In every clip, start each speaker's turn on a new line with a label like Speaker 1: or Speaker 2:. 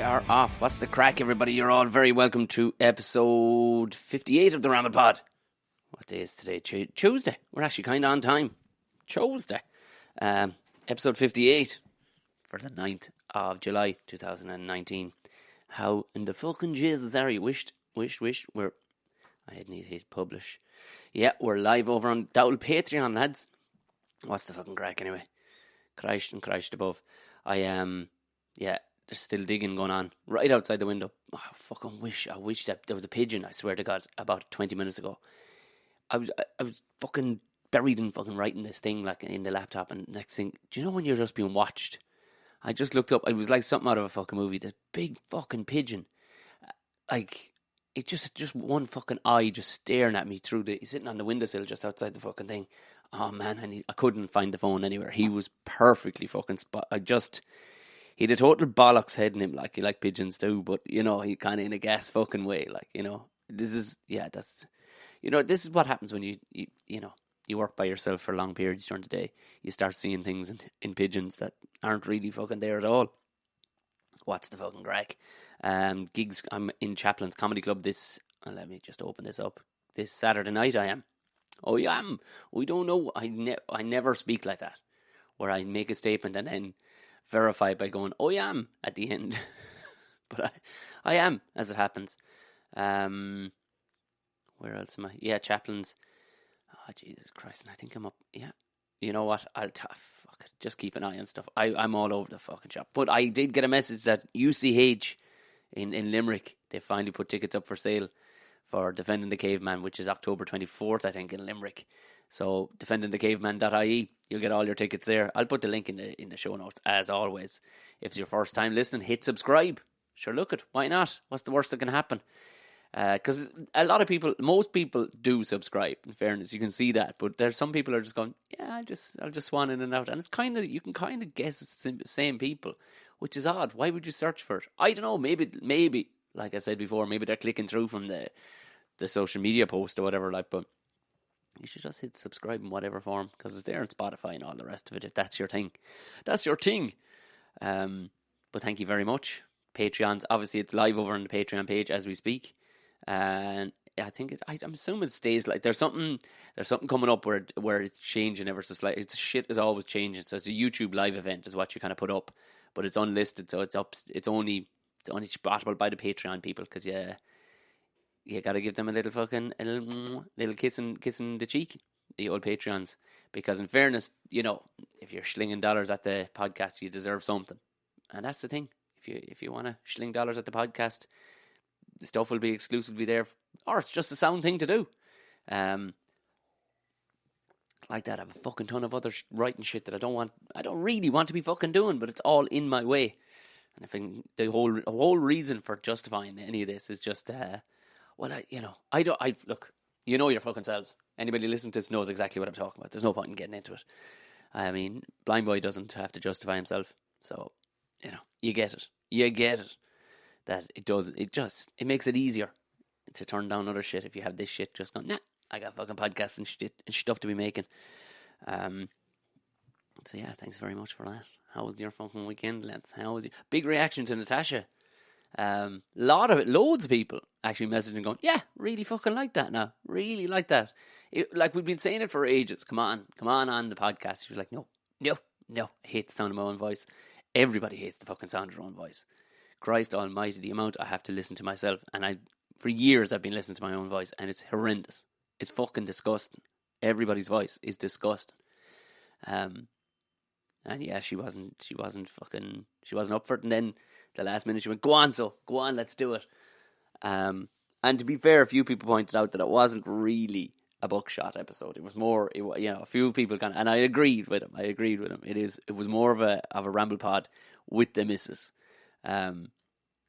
Speaker 1: are off. What's the crack, everybody? You're all very welcome to episode 58 of the Ramble Pod. What day is today? Tuesday. We're actually kind of on time. Tuesday. Episode 58 for the 9th of July 2019. How in the fucking Jesus are you? Wished we're... I need to hit publish. Yeah, we're live over on the old Patreon, lads. What's the fucking crack anyway? Christ and Christ above. Yeah, there's still digging going on right outside the window. Oh, I wish that there was a pigeon, I swear to God, about 20 minutes ago. I was fucking buried in fucking writing this thing like in the laptop, and next thing, do you know when you're just being watched? I just looked up, it was like something out of a fucking movie, this big fucking pigeon. Like, it just one fucking eye just staring at me through he's sitting on the windowsill just outside the fucking thing. Oh man, I couldn't find the phone anywhere. He was perfectly fucking he had a total bollocks head in him, like you like pigeons do, but you know, he kind of in a gas fucking way, like, you know, this is what happens when you work by yourself for long periods during the day. You start seeing things in pigeons that aren't really fucking there at all. What's the fucking crack? Gigs, I'm in Chaplin's Comedy Club let me just open this up. This Saturday night I am. Oh yeah, we don't know, I never speak like that, where I make a statement and then verify by going, oh yeah, I'm at the end. But I am, as it happens. Where else am I? Yeah, Chaplin's. Oh, Jesus Christ, and I think I'm up. Yeah, you know what? Just keep an eye on stuff. I'm all over the fucking shop. But I did get a message that UCH in Limerick, they finally put tickets up for sale for Defending the Caveman, which is October 24th, I think, in Limerick. So, defendingthecaveman.ie, you'll get all your tickets there. I'll put the link in the show notes, as always. If it's your first time listening, hit subscribe. Sure, look it. Why not? What's the worst that can happen? Because most people do subscribe, in fairness. You can see that. But there's some people who are just going, yeah, I'll just swan in and out. And it's you can kind of guess it's the same people, which is odd. Why would you search for it? I don't know. Maybe, like I said before, maybe they're clicking through from the social media post or whatever, like, but you should just hit subscribe in whatever form, because it's there on Spotify and all the rest of it, if that's your thing. That's your thing. But thank you very much. Patreons, obviously it's live over on the Patreon page as we speak. And I think I'm assuming it stays like there's something coming up where it's changing ever so slightly. It's shit is always changing. So it's a YouTube live event is what you kind of put up, but it's unlisted, so it's up. It's only spotable by the Patreon people, because you gotta give them a little kissing the cheek, the old Patreons, because in fairness, you know, if you're slinging dollars at the podcast, you deserve something, and that's the thing. If you want to sling dollars at the podcast, the stuff will be exclusively there, or it's just a sound thing to do. Like that, I have a fucking ton of other writing shit that I don't really want to be fucking doing, but it's all in my way. And I think the whole reason for justifying any of this is just, look, you know your fucking selves. Anybody listening to this knows exactly what I'm talking about. There's no point in getting into it. I mean, Blind Boy doesn't have to justify himself, so, you know, you get it. That it makes it easier to turn down other shit if you have this shit just going, nah, I got fucking podcasts and shit and stuff to be making. So yeah, thanks very much for that. How was your fucking weekend, lads? How was your big reaction to Natasha? Loads of people actually messaging going, yeah, really fucking like that now. Really like that. Like we've been saying it for ages. Come on the podcast. She was like, no. I hate the sound of my own voice. Everybody hates the fucking sound of their own voice. Christ almighty, the amount I have to listen to myself. And for years I've been listening to my own voice, and it's horrendous. It's fucking disgusting. Everybody's voice is disgusting. And yeah, she wasn't up for it. And then the last minute she went, go on, let's do it. And to be fair, a few people pointed out that it wasn't really a buckshot episode. It was more, a few people and I agreed with him. It was more of a Ramble Pod with the missus.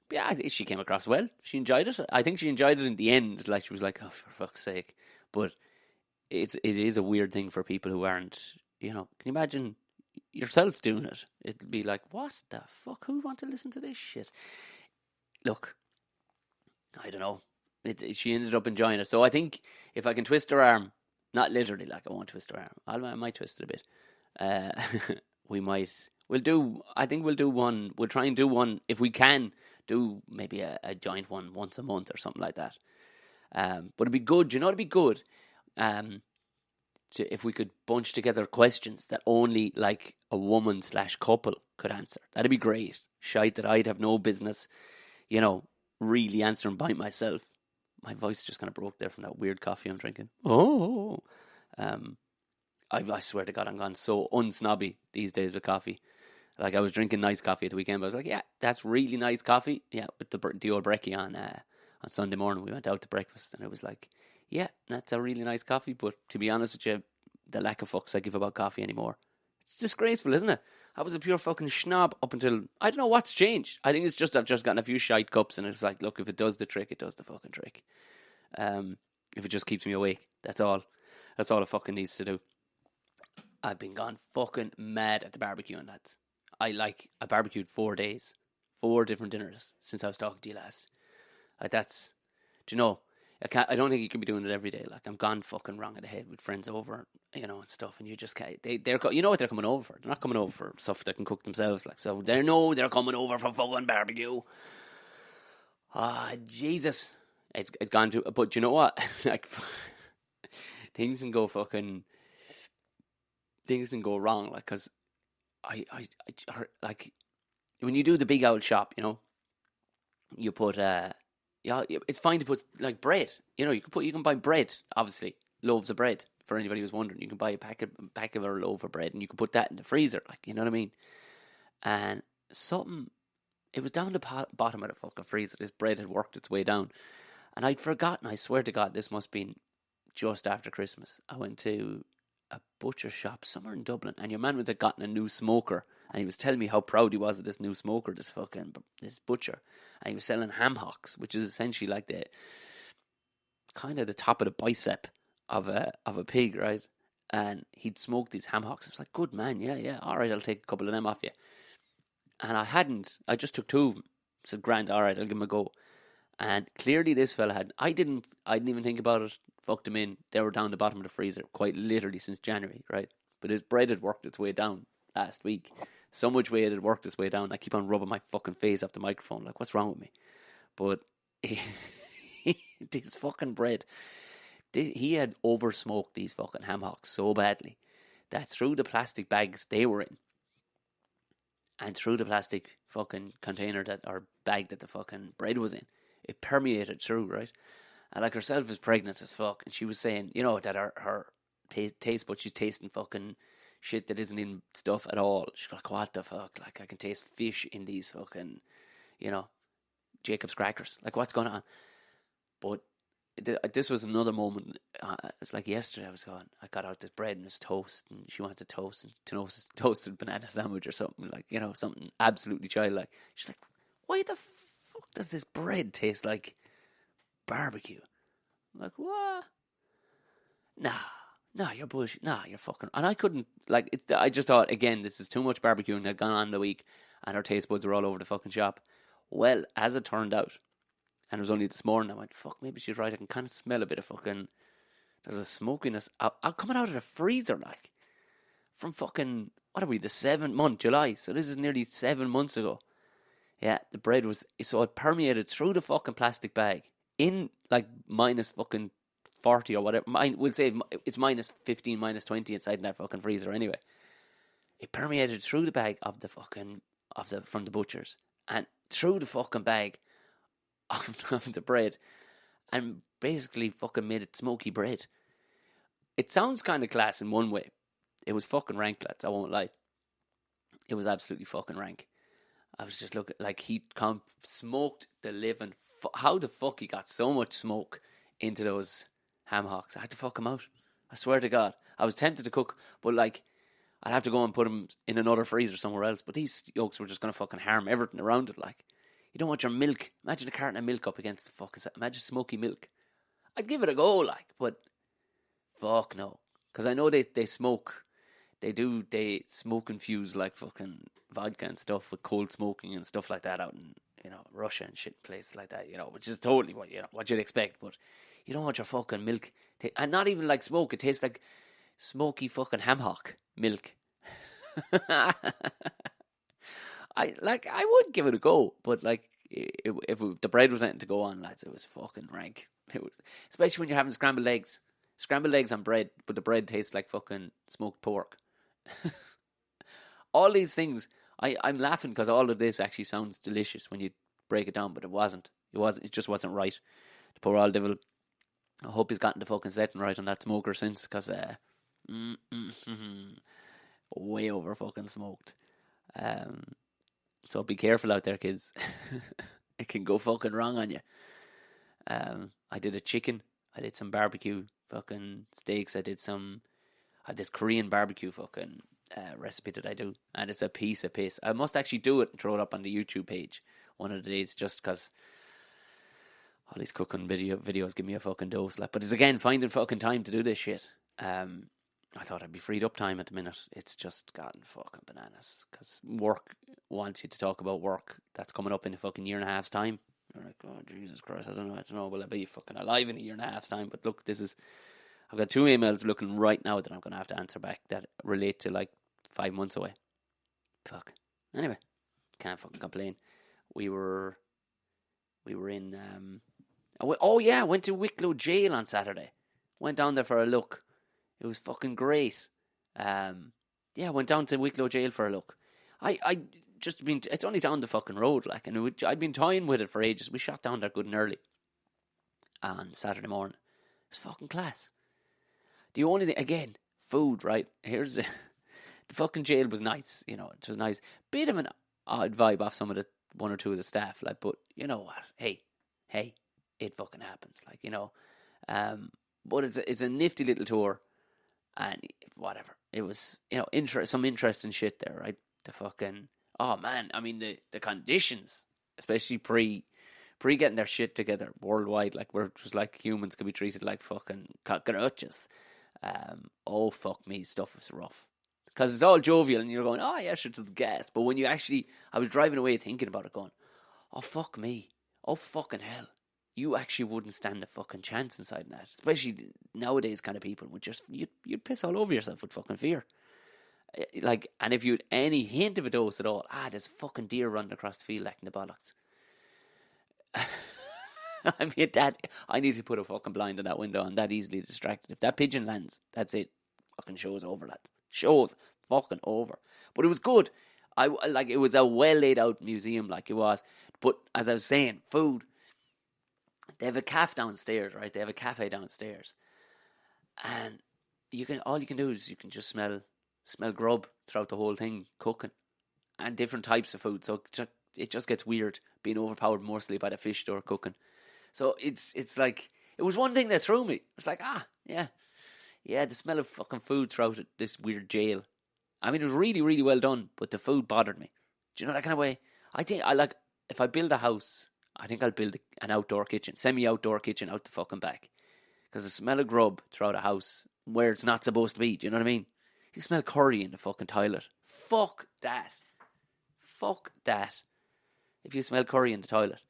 Speaker 1: Yeah, I think she came across well. She enjoyed it. I think she enjoyed it in the end. Like, she was like, oh, for fuck's sake. But it is a weird thing for people who aren't, can you imagine yourself doing it? It'd be like, what the fuck? Who want to listen to this shit? Look, I don't know. She ended up enjoying it. So I think if I can twist her arm, not literally, like I won't twist her arm. I might twist it a bit. We'll try and do one, if we can, do maybe a joint one once a month or something like that. But it'd be good, it'd be good if we could bunch together questions that only like a woman / couple could answer. That'd be great. Shite that I'd have no business, really answering by myself. My voice just kind of broke there from that weird coffee I'm drinking. Oh, I swear to God, I'm gone so unsnobby these days with coffee. Like, I was drinking nice coffee at the weekend, but I was like, yeah, that's really nice coffee. Yeah, with the old brekkie on Sunday morning, we went out to breakfast, and it was like, yeah, that's a really nice coffee, but to be honest with you, the lack of fucks I give about coffee anymore. It's disgraceful, isn't it? I was a pure fucking schnob up until, I don't know what's changed. I think it's just I've just gotten a few shite cups, and it's like, look, if it does the trick, it does the fucking trick. If it just keeps me awake, that's all. That's all it fucking needs to do. I've been gone fucking mad at the barbecuing, lads. I barbecued 4 days, 4 different dinners since I was talking to you last. Like, that's, I don't think you can be doing it every day. Like, I'm gone fucking wrong in the head with friends over, and stuff, and you just can't. They're you know what they're coming over for? They're not coming over for stuff they can cook themselves. Like, so they're coming over for fucking barbecue. Jesus, it's gone to. But you know what? Like, things can go wrong. Like, cause I like when you do the big old shop, you put it's fine to put like bread. You can buy bread, obviously, loaves of bread. For anybody who's wondering, you can buy a pack of a loaf of bread, and you can put that in the freezer, like, you know what I mean. And it was down the bottom of the fucking freezer. This bread had worked its way down, and I'd forgotten. I swear to God, this must have been just after Christmas. I went to a butcher shop somewhere in Dublin, and your man would have gotten a new smoker, and he was telling me how proud he was of this new smoker, this butcher, and he was selling ham hocks, which is essentially like the kind of the top of the bicep of a pig, right? And he'd smoked these ham hocks. I was like, good man, yeah, all right, I'll take a couple of them off you. And I just took 2 of them. I said, grand, all right, I'll give them a go. And clearly this fella I didn't even think about it, fucked them in. They were down the bottom of the freezer, quite literally since January, right? But his bread had worked its way down last week. So much way it had worked its way down. I keep on rubbing my fucking face off the microphone, like, what's wrong with me? But this fucking bread, he had over smoked these fucking ham hocks so badly that through the plastic bags they were in, and through the plastic fucking container or bag that the fucking bread was in, it permeated through, right? And like, herself is pregnant as fuck, and she was saying, that her taste buds, she's tasting fucking shit that isn't in stuff at all. She's like, what the fuck? Like, I can taste fish in these fucking, Jacob's crackers. Like, what's going on? But this was another moment. It's like yesterday I got out this bread and this toast, and she wanted toasted banana sandwich or something, like, something absolutely childlike. She's like, why the fuck does this bread taste like barbecue? I'm like, what? Nah, you're bullshit. Nah, you're fucking. And I couldn't, like, I just thought, again, this is too much barbecuing that had gone on the week, and her taste buds were all over the fucking shop. Well, as it turned out, and it was only this morning, I went, fuck, maybe she's right. I can kind of smell a bit of fucking, there's a smokiness coming out of the freezer, like, from fucking, what are we, the 7th month, July. So this is nearly 7 months ago. Yeah, the bread so it permeated through the fucking plastic bag in, like, minus fucking 40 or whatever. We'll say it's minus 15, minus 20 inside that fucking freezer anyway. It permeated through the bag from the butchers, and through the fucking bag of the bread, and basically fucking made it smoky bread. It sounds kind of class in one way. It was fucking rank, lads, I won't lie. It was absolutely fucking rank. I was just looking, like, he smoked the living. How the fuck he got so much smoke into those ham hocks? I had to fuck him out. I swear to God. I was tempted to cook, but, like, I'd have to go and put them in another freezer somewhere else. But these yolks were just going to fucking harm everything around it, like. You don't want your milk. Imagine a carton of milk up against the fuck. Imagine smoky milk. I'd give it a go, like, but fuck no. Because I know they smoke. They smoke infuse, like, fucking vodka and stuff with cold smoking and stuff like that out in, Russia and shit, places like that, which is totally what you'd expect. But you don't want your fucking milk. And not even like smoke. It tastes like smoky fucking ham hock milk. I would give it a go, but, like, if the bread was anything to go on, lads, it was fucking rank. It was, especially when you're having scrambled eggs on bread, but the bread tastes like fucking smoked pork. All these things, I'm laughing because all of this actually sounds delicious when you break it down, but it wasn't. It just wasn't right. The poor old devil, I hope he's gotten the fucking setting right on that smoker since, because way over fucking smoked. So be careful out there, kids. It can go fucking wrong on you. I did a chicken. I did some barbecue fucking steaks. I had this Korean barbecue fucking recipe that I do, and it's a piece of piss. I must actually do it and throw it up on the YouTube page one of the days, just because all these cooking videos give me a fucking dose. But it's again finding fucking time to do this shit. I thought I'd be freed up time at the minute. It's just gotten fucking bananas because work wants you to talk about work that's coming up in a fucking year and a half's time. You're like, oh Jesus Christ, I don't know, will I be fucking alive in a year and a half's time? But look, I've got 2 emails looking right now that I'm going to have to answer back that relate to like 5 months away. Fuck. Anyway, can't fucking complain. We were in, I went to Wicklow Jail on Saturday. Went down there for a look. It was fucking great. I went down to Wicklow Jail for a look. It's only down the fucking road, like, and I'd been toying with it for ages. We shot down there good and early on Saturday morning. It was fucking class. The only thing, again, food, right? Here's the fucking jail was nice, it was nice. Bit of an odd vibe off some of the 1 or 2 of the staff, like, but you know what? Hey, it fucking happens, like, but it's a nifty little tour, and whatever. It was, some interesting shit there, right? The fucking, oh man, I mean the conditions, especially pre getting their shit together worldwide, like where it was like humans could be treated like fucking cockroaches. Oh fuck me, stuff was rough. Because it's all jovial and you're going, oh yeah, shit to the gas. But when I was driving away thinking about it going, oh fuck me, oh fucking hell. You actually wouldn't stand a fucking chance inside that. Especially nowadays kind of people would just, you'd piss all over yourself with fucking fear. Like, and if you had any hint of a dose at all, there's a fucking deer running across the field like in the bollocks. I mean, I need to put a fucking blind on that window. I'm that easily distracted. If that pigeon lands, that's it. Fucking show's over, lads. Show's fucking over. But it was good. It was a well laid out museum, like it was. But as I was saying, food. They have a cafe downstairs, right? They have a cafe downstairs, and all you can do is you can just smell grub throughout the whole thing, cooking, and different types of food. So it just gets weird being overpowered mostly by the fish store cooking. So it's like, it was one thing that threw me. It was like, the smell of fucking food throughout this weird jail. I mean, it was really, really well done, but the food bothered me. Do you know that kind of way? I think if I build a house, I think I'll build an outdoor kitchen, semi-outdoor kitchen out the fucking back. Because the smell of grub throughout a house where it's not supposed to be, do you know what I mean? You smell curry in the fucking toilet. Fuck that. Fuck that. If you smell curry in the toilet.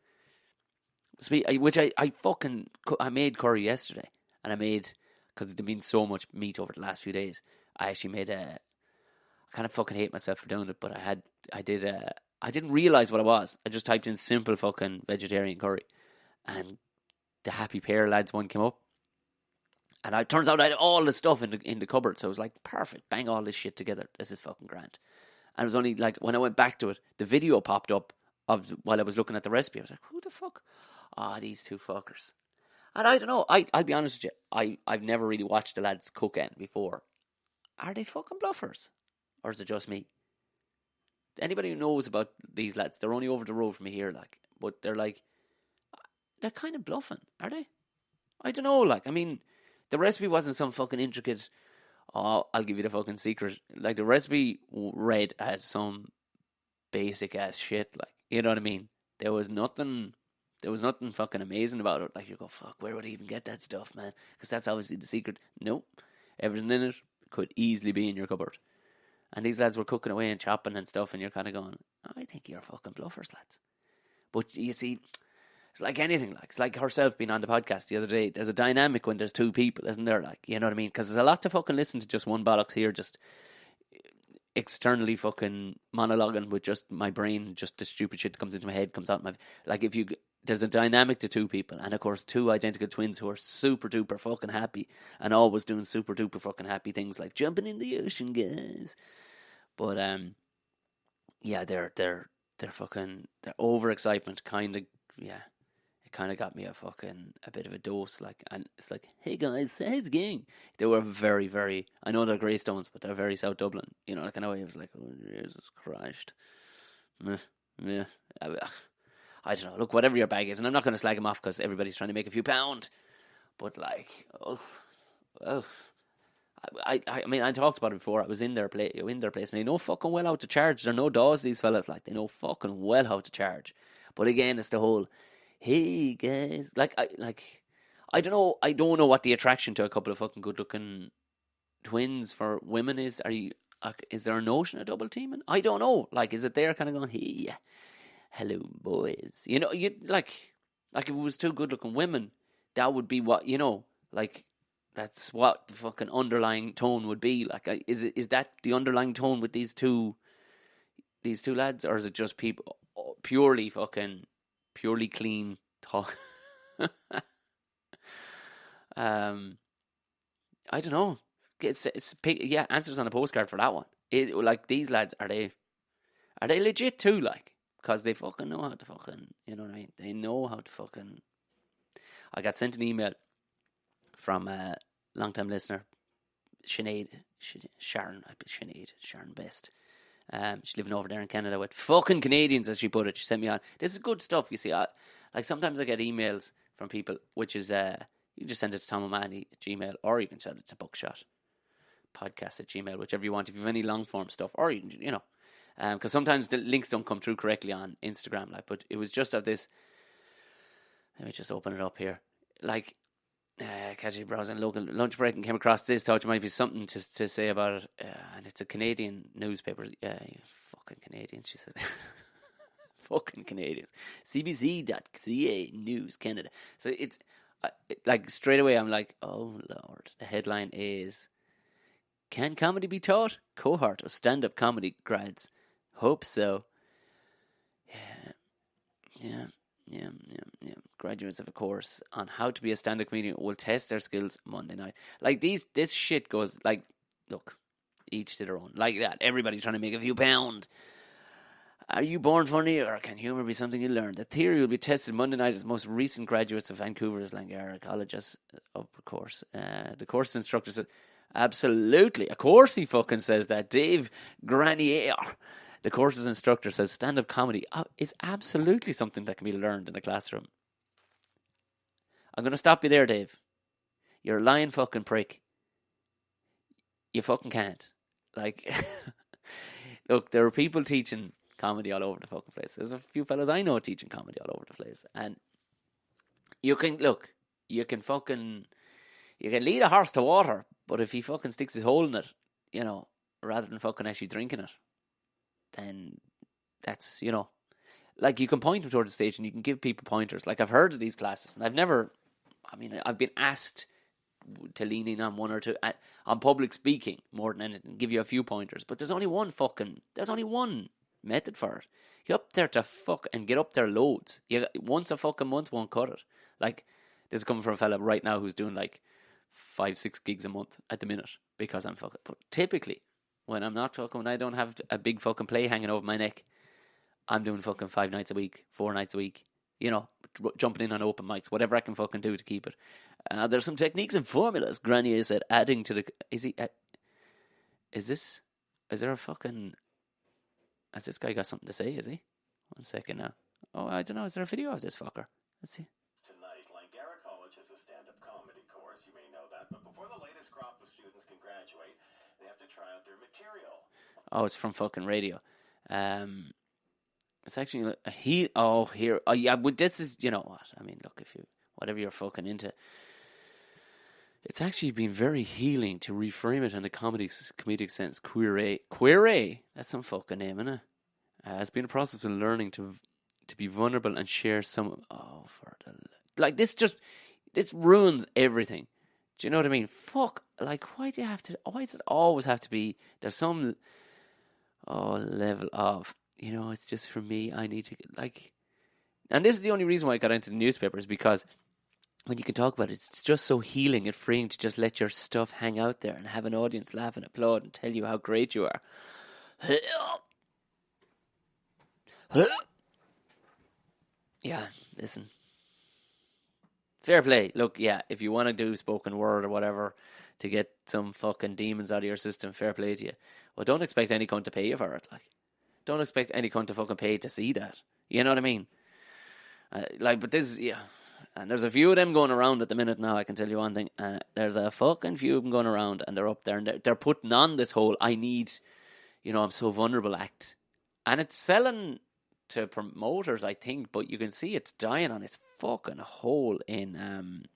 Speaker 1: Which I made curry yesterday. And I made, because there'd been so much meat over the last few days, I actually made I kind of fucking hate myself for doing it, but I didn't realise what it was. I just typed in simple fucking vegetarian curry. And the Happy Pear Lads one came up. And it turns out I had all the stuff in the cupboard. So I was like, perfect, bang all this shit together. This is fucking grand. And it was only like, when I went back to it, the video popped up while I was looking at the recipe. I was like, who the fuck? These two fuckers. And I don't know, I'll be honest with you. I've never really watched the lads cook it before. Are they fucking bluffers? Or is it just me? Anybody who knows about these lads, they're only over the road from me here, like, but they're kind of bluffing, are they? I don't know, like, I mean, the recipe wasn't some fucking intricate, I'll give you the fucking secret. Like, the recipe read as some basic ass shit, like, you know what I mean? There was nothing fucking amazing about it. Like, you go, fuck, where would I even get that stuff, man? Because that's obviously the secret. Nope. Everything in it could easily be in your cupboard. And these lads were cooking away and chopping and stuff, and you're kind of going, I think you're fucking bluffers, lads. But you see, it's like anything. Like, it's like herself being on the podcast the other day. There's a dynamic when there's two people, isn't there? Like, you know what I mean? Because there's a lot to fucking listen to just one bollocks here. Just, externally fucking monologuing with just my brain, just the stupid shit that comes into my head comes out my, like if you, there's a dynamic to two people, and of course two identical twins who are super duper fucking happy and always doing super duper fucking happy things like jumping in the ocean, guys. But yeah, their overexcitement kind of, yeah, it kind of got me a bit of a dose, like, and it's like, hey guys, how's it going? They were very, very, I know they're Greystones, but they're very South Dublin, you know, like I know I was like, oh Jesus Christ, yeah, I don't know, look, whatever your bag is, and I'm not going to slag them off because everybody's trying to make a few pound, but like, I mean, I talked about it before. I was in their place, and they know fucking well how to charge. They're no daws, these fellas. Like, they know fucking well how to charge. But again, it's the whole, hey guys, I don't know. I don't know what the attraction to a couple of fucking good-looking twins for women is. Is there a notion of double teaming? I don't know. Like, is it there kind of going, hey, hello boys? You know, you like if it was two good-looking women, that would be what, you know, like. That's what the fucking underlying tone would be. Like, is that the underlying tone with these two lads, or is it just people purely clean talk? I don't know. Yeah, answers on a postcard for that one. Like, these lads, are they legit too? Like, because they fucking know how to fucking, you know what I mean? They know how to fucking. I got sent an email from a long-time listener, Sharon Best. She's living over there in Canada with fucking Canadians, as she put it. She sent me on. This is good stuff, you see. Like, sometimes I get emails from people, which is, you can just send it to Tom O'Mahony at Gmail, or you can send it to Buckshot Podcast at Gmail, whichever you want, if you have any long-form stuff, or you can, you know, because sometimes the links don't come through correctly on Instagram, like, but it was just of this. Let me just open it up here. Like, casually browsing local lunch break and came across this, thought it might be something to say about it, and it's a Canadian newspaper. Yeah, you fucking Canadians, she says. Fucking Canadians. CBC.ca News Canada. So it's like straight away I'm like, oh Lord. The headline is, can comedy be taught? Cohort of stand-up comedy grads. Hope so. Yeah. Graduates of a course on how to be a stand-up comedian will test their skills Monday night. Like, this shit goes, like, look, each to their own. Like that. Everybody trying to make a few pound. Are you born funny, or can humour be something you learn? The theory will be tested Monday night as most recent graduates of Vancouver's Langara College's course. The course instructor said, absolutely. Of course he fucking says that. Dave Granier, the course's instructor, says stand-up comedy is absolutely something that can be learned in the classroom. I'm going to stop you there, Dave. You're a lying fucking prick. You fucking can't. Like, look, there are people teaching comedy all over the fucking place. There's a few fellas I know teaching comedy all over the place. And you can lead a horse to water, but if he fucking sticks his hole in it, you know, rather than fucking actually drinking it, then that's, you know, like, you can point them toward the stage and you can give people pointers. Like, I've heard of these classes, and I've been asked to lean in on one or two on public speaking more than anything, give you a few pointers, but there's only one method for it. You're up there to fuck and get up there loads. Once a fucking month won't cut it. Like, this is coming from a fella right now who's doing like 5-6 gigs a month at the minute because I'm fucking. But typically, when I don't have a big fucking play hanging over my neck, I'm doing fucking 5 nights a week, 4 nights a week, you know, jumping in on open mics, whatever I can fucking do to keep it. There's some techniques and formulas, Granier said, adding to the. Is there a fucking. Has this guy got something to say, is he? 1 second now. Oh, I don't know. Is there a video of this fucker? Let's see.
Speaker 2: Tonight, Langara College has a stand-up comedy course. You may know that. But before the latest crop of students can graduate, they have to try out their material.
Speaker 1: Oh, it's from fucking radio. It's actually this is, you know what? I mean, look, whatever you're fucking into, it's actually been very healing to reframe it in a comedic sense. Queer, that's some fucking name, isn't it? It's been a process of learning to be vulnerable and share some. This ruins everything. Do you know what I mean? Fuck, like, why does it always have to be? There's some level of, it's just for me. I need to, like, and this is the only reason why I got into the newspaper, is because when you can talk about it, it's just so healing and freeing to just let your stuff hang out there and have an audience laugh and applaud and tell you how great you are. Yeah, listen. Fair play. Look, yeah, if you want to do spoken word or whatever to get some fucking demons out of your system, fair play to you. Well, don't expect any cunt to pay you for it. Like, don't expect any cunt to fucking pay to see that. You know what I mean? But this, yeah. And there's a few of them going around at the minute now, I can tell you one thing. There's a fucking few of them going around, and they're up there, and they're putting on this whole, I need, I'm so vulnerable act. And it's selling to promoters, I think, but you can see it's dying on its fucking hole in,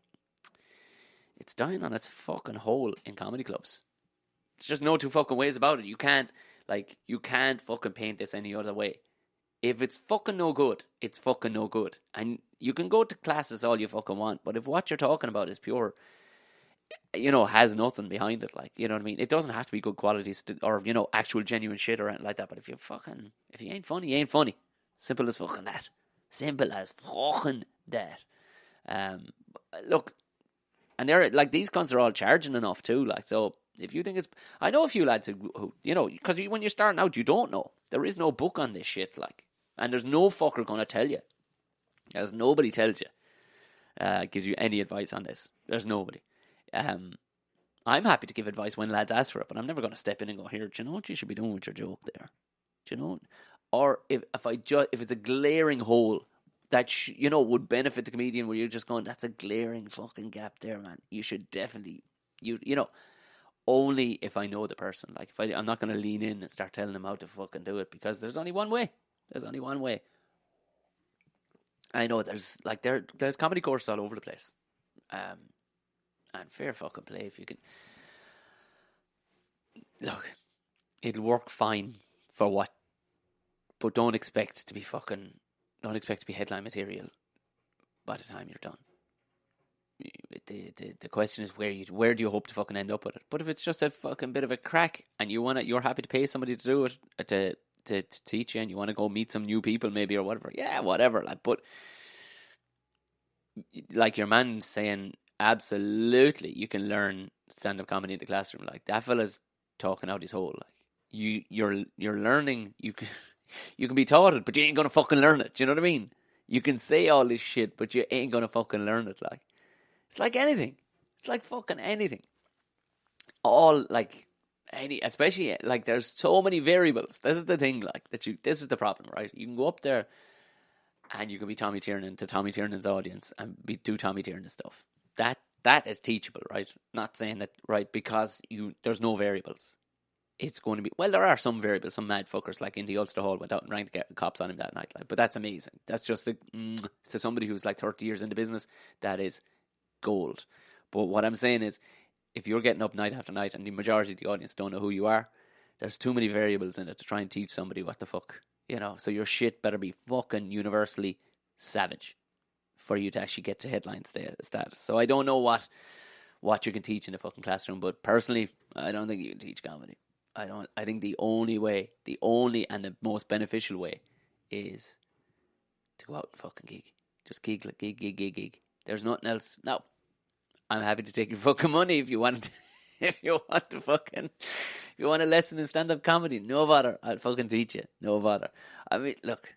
Speaker 1: comedy clubs. There's just no two fucking ways about it. You can't fucking paint this any other way. If it's fucking no good, it's fucking no good. And you can go to classes all you fucking want, but if what you're talking about is pure, has nothing behind it, like, you know what I mean? It doesn't have to be good quality or, actual genuine shit or anything like that, but if you ain't funny, you ain't funny. Simple as fucking that. Simple as fucking that. Look, and they're, like, these cunts are all charging enough too, like, so if you think it's... I know a few lads who because when you're starting out, you don't know. There is no book on this shit, like, and there's no fucker going to tell you. There's nobody tells you, gives you any advice on this. There's nobody. I'm happy to give advice when lads ask for it, but I'm never going to step in and go, here, do you know what you should be doing with your joke there? Do you know? Or if it's a glaring hole that would benefit the comedian, where you're just going, that's a glaring fucking gap there, man. You should definitely, only if I know the person. Like, I'm not going to lean in and start telling them how to fucking do it, because there's only one way. There's only one way. I know there's comedy courses all over the place. And fair fucking play if you can. Look, it'll work fine for what, but don't expect to be headline material by the time you're done. The question is where do you hope to fucking end up with it? But if it's just a fucking bit of a crack and you're happy to pay somebody to do it, to teach you, and you want to go meet some new people maybe or whatever, yeah, whatever. Like, but like your man saying, absolutely, you can learn stand-up comedy in the classroom. Like, that fella's talking out his hole. Like, you're learning. You can be taught it, but you ain't gonna fucking learn it. Do you know what I mean? You can say all this shit, but you ain't gonna fucking learn it. Like, it's like anything. It's like fucking anything. All, like, especially, like, there's so many variables. This is the thing, like, this is the problem, right? You can go up there and you can be Tommy Tiernan to Tommy Tiernan's audience and do Tommy Tiernan stuff. That is teachable, right? Not saying that, right, because there's no variables. It's going to be, well, there are some variables, some mad fuckers like in the Ulster Hall went out and rang the cops on him that night, like, but that's amazing. That's just to somebody who's like 30 years in the business, that is gold. But what I'm saying is, if you're getting up night after night and the majority of the audience don't know who you are, there's too many variables in it to try and teach somebody what the fuck, so your shit better be fucking universally savage for you to actually get to headline status. So I don't know what you can teach in a fucking classroom, but personally, I don't think you can teach comedy. I think the only and the most beneficial way is to go out and fucking gig. Just gig. There's nothing else. No. I'm happy to take your fucking money if you want to, if you want a lesson in stand-up comedy. No bother. I'll fucking teach you. No bother. I mean, look.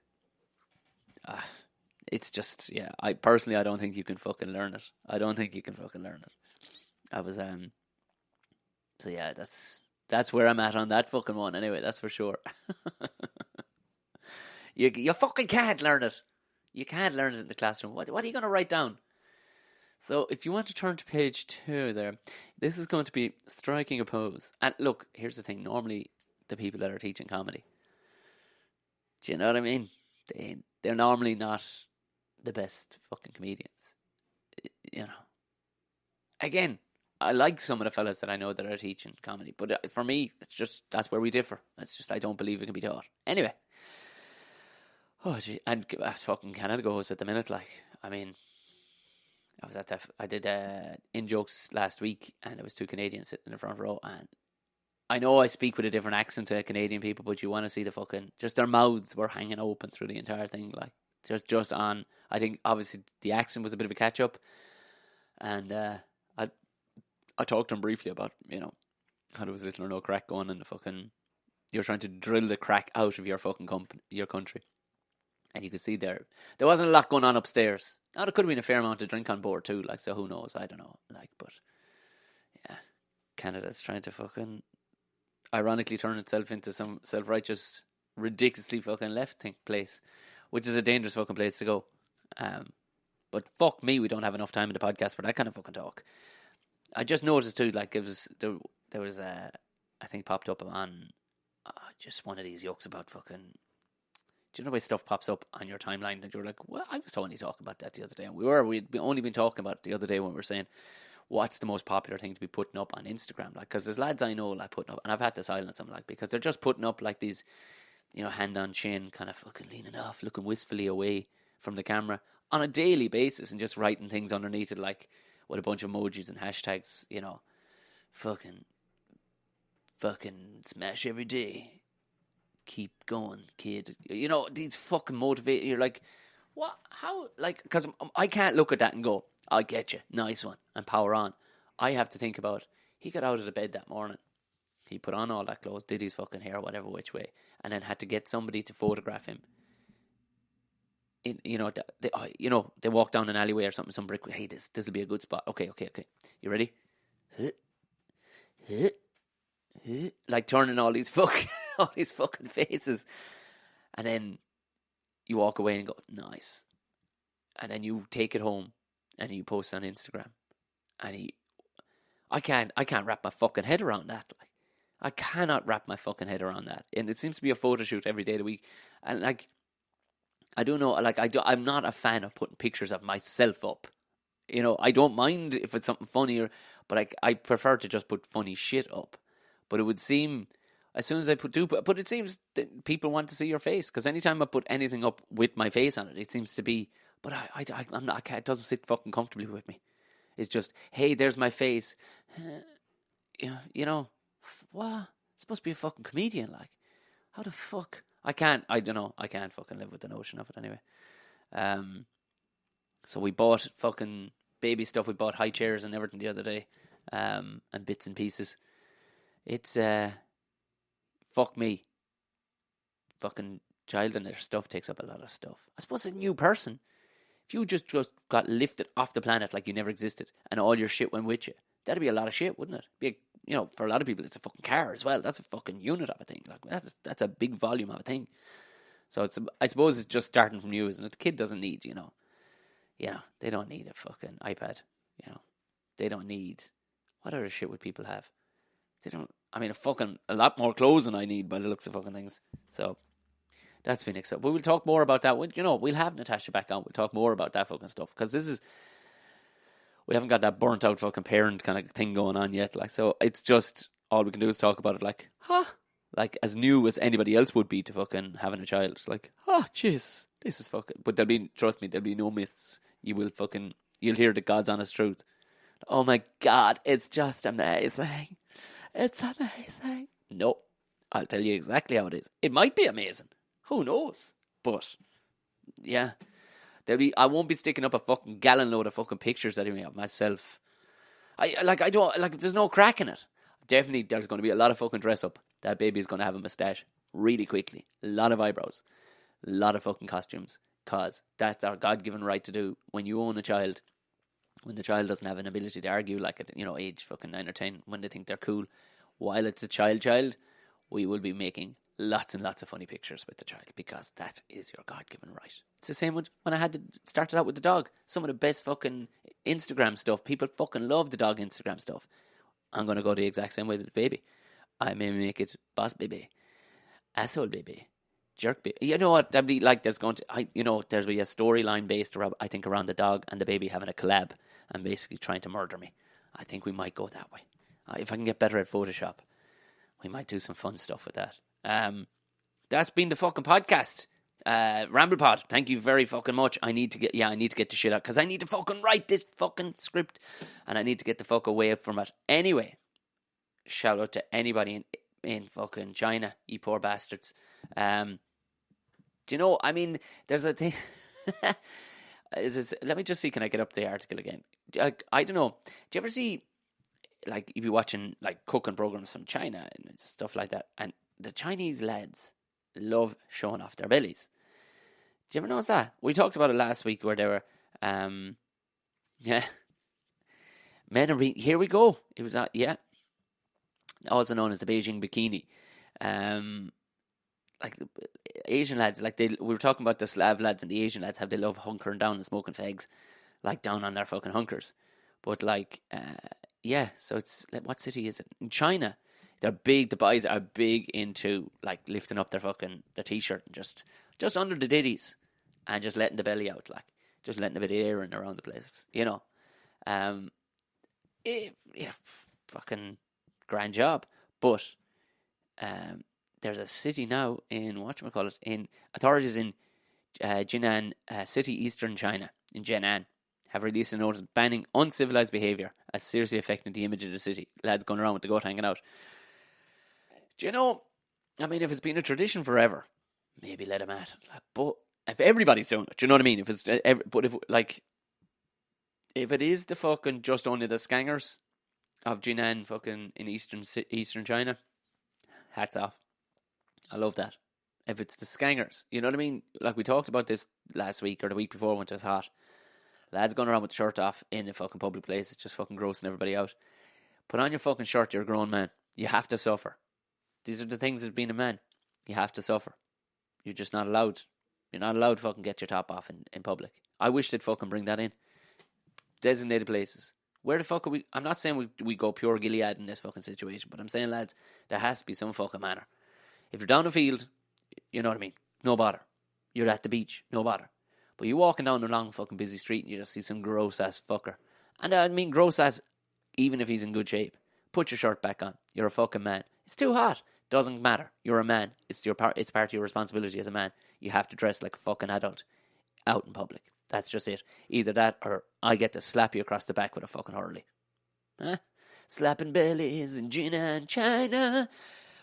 Speaker 1: It's just, yeah. I don't think you can fucking learn it. I don't think you can fucking learn it. I was, so yeah, that's where I'm at on that fucking one. Anyway, that's for sure. You fucking can't learn it. You can't learn it in the classroom. What are you going to write down? So if you want to turn to page 2 there, this is going to be striking a pose. And look, here's the thing. Normally, the people that are teaching comedy, do you know what I mean? They're normally not the best fucking comedians. Again, I like some of the fellas that I know that are teaching comedy, but for me, it's just, that's where we differ. It's just, I don't believe it can be taught. Anyway. Oh, gee. And as fucking Canada goes at the minute, like, I mean, I did in-jokes last week, and there was 2 Canadians sitting in the front row, and I know I speak with a different accent to Canadian people, but you want to see the fucking, just their mouths were hanging open through the entire thing. Like, just on, I think obviously the accent was a bit of a catch up. And I talked to him briefly about, how there was little or no crack going in the fucking, you're trying to drill the crack out of your fucking your country. And you could see there wasn't a lot going on upstairs. Now, there could have been a fair amount of drink on board too, like, so who knows, I don't know, like, but yeah, Canada's trying to fucking ironically turn itself into some self-righteous, ridiculously fucking left place, which is a dangerous fucking place to go. But fuck me, we don't have enough time in the podcast for that kind of fucking talk. I just noticed too, like, there was I think popped up on just one of these yokes about fucking, do you know why stuff pops up on your timeline and you're like, well, I was only talking about that the other day, and we'd only been talking about it the other day when we were saying what's the most popular thing to be putting up on Instagram, like, because there's lads I know like putting up, and I've had to silence them, like, because they're just putting up like these, hand on chin, kind of fucking leaning off, looking wistfully away from the camera on a daily basis, and just writing things underneath it, like, with a bunch of emojis and hashtags, fucking smash every day, keep going, kid. These fucking motivate. You're like, what? How? Like, because I can't look at that and go, I get you, nice one, and power on. I have to think about, he got out of the bed that morning, he put on all that clothes, did his fucking hair, whatever which way, and then had to get somebody to photograph him. They walk down an alleyway or something, some brick. Hey, this will be a good spot. Okay. You ready? Like, turning all these fucking faces, and then you walk away and go, nice, and then you take it home and you post on Instagram, and I can't wrap my fucking head around that. Like, I cannot wrap my fucking head around that, and it seems to be a photo shoot every day of the week, and like, I don't know, like, I'm not a fan of putting pictures of myself up. I don't mind if it's something funny, but I prefer to just put funny shit up. But it would seem, as soon as I but it seems that people want to see your face, because anytime I put anything up with my face on it, it seems to be, but I'm not, it doesn't sit fucking comfortably with me. It's just, hey, there's my face. What? I'm supposed to be a fucking comedian, like, how the fuck? I can't fucking live with the notion of it anyway. So we bought fucking baby stuff. We bought high chairs and everything the other day, and bits and pieces. It's, fuck me. Fucking child and their stuff takes up a lot of stuff. I suppose a new person, if you just got lifted off the planet like you never existed and all your shit went with you, that'd be a lot of shit, wouldn't it? For a lot of people, it's a fucking car as well. That's a fucking unit of a thing. Like, that's a big volume of a thing. So I suppose it's just starting from you, isn't it? The kid doesn't need, they don't need a fucking iPad. They don't need, what other shit would people have? They don't, a lot more clothes than I need by the looks of fucking things. So that's been exciting. But we'll talk more about that. We'll have Natasha back on. We'll talk more about that fucking stuff, because we haven't got that burnt out fucking parent kind of thing going on yet. Like, so it's just, all we can do is talk about it like, like as new as anybody else would be to fucking having a child. It's like, jeez, this is fucking, but trust me, there'll be no myths. You'll hear the God's honest truth. Oh my God, it's just amazing. It's amazing. No, I'll tell you exactly how it is. It might be amazing. Who knows? But yeah, I won't be sticking up a fucking gallon load of fucking pictures anyway of myself. There's no crack in it. Definitely, there's going to be a lot of fucking dress up. That baby is going to have a mustache really quickly. A lot of eyebrows. A lot of fucking costumes. Because that's our God-given right to do. When you own a child, when the child doesn't have an ability to argue, like at age fucking 9 or 10, when they think they're cool, while it's a child, we will be making lots and lots of funny pictures with the child, because that is your God-given right. It's the same when I had to start it out with the dog. Some of the best fucking Instagram stuff, people fucking love the dog Instagram stuff. I'm going to go the exact same way with the baby. I may make it boss baby, asshole baby, jerk baby. You know what? That'd be like, there's going to, there's be a storyline based around, I think, around the dog and the baby having a collab and basically trying to murder me. I think we might go that way. If I can get better at Photoshop, we might do some fun stuff with that. That's been the fucking podcast. Ramble Pod, thank you very fucking much. I need to get the shit out, because I need to fucking write this fucking script, and I need to get the fuck away from it. Anyway, shout out to anybody in fucking China, you poor bastards. Do you know, I mean, there's a thing. Let me just see, can I get up the article again? I don't know. Do you ever see, like, you be watching, like, cooking programs from China and stuff like that, and the Chinese lads love showing off their bellies. Did you ever notice that? We talked about it last week where they were, men are here we go. It was, also known as the Beijing bikini. Like the Asian lads, like we were talking about the Slav lads and the Asian lads, how they love hunkering down and smoking fags, like down on their fucking hunkers. But like, so it's, like, what city is it? In China, they're big. The boys are big into like lifting up their t-shirt and just under the ditties and just letting the belly out, like just letting a bit of air in around the place, you know. Fucking grand job. But there's a city now in in authorities in Jinan city, eastern China, in Jinan, have released a notice banning uncivilized behaviour as seriously affecting the image of the city. Lads going around with the goat hanging out. Do you know, I mean, if it's been a tradition forever, maybe let them at it. But if everybody's doing it, do you know what I mean? If it is the fucking just only the scangers of Jinan fucking in eastern China, hats off. I love that. If it's the scangers, you know what I mean? Like we talked about this last week or the week before when it was hot. Lads going around with the shirt off in the fucking public places, just fucking grossing everybody out. Put on your fucking shirt, you're a grown man. You have to suffer. These are the things of being a man. You have to suffer. You're just not allowed. You're not allowed to fucking get your top off in public. I wish they'd fucking bring that in. Designated places. Where the fuck are we? I'm not saying we go pure Gilead in this fucking situation, but I'm saying, lads, there has to be some fucking manner. If you're down the field, you know what I mean? No bother. You're at the beach, no bother. But you're walking down a long fucking busy street and you just see some gross ass fucker. And I mean gross ass, even if he's in good shape. Put your shirt back on. You're a fucking man. It's too hot. Doesn't matter. You're a man. It's part of your responsibility as a man. You have to dress like a fucking adult out in public. That's just it. Either that or I get to slap you across the back with a fucking hurley. Huh? Slapping bellies in Jinan, China.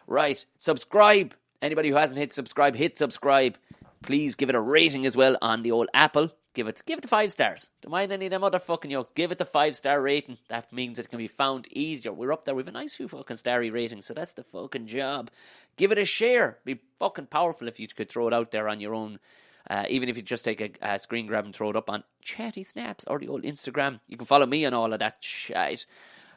Speaker 1: Right. Subscribe. Anybody who hasn't hit subscribe. Please give it a rating as well on the old Apple. Give it the 5 stars. Don't mind any of them other fucking yokes. Give it the 5-star rating. That means it can be found easier. We're up there. We have a nice few fucking starry ratings, so that's the fucking job. Give it a share. Be fucking powerful if you could throw it out there on your own. Even if you just take a screen grab and throw it up on Chatty Snaps or the old Instagram. You can follow me on all of that shit.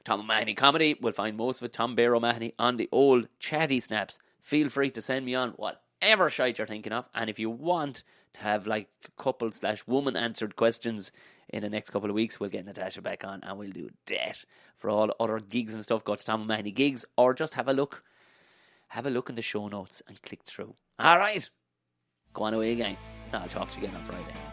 Speaker 1: Tom O'Mahony Comedy. We'll find most of it. Tom Bear O'Mahony on the old Chatty Snaps. Feel free to send me on whatever shite you're thinking of. And if you want to have like couple/woman answered questions in the next couple of weeks, we'll get Natasha back on and we'll do that. For all other gigs and stuff, go to Tom O'Mahony Gigs or just have a look in the show notes and click through. All right. Go on away again. I'll talk to you again on Friday.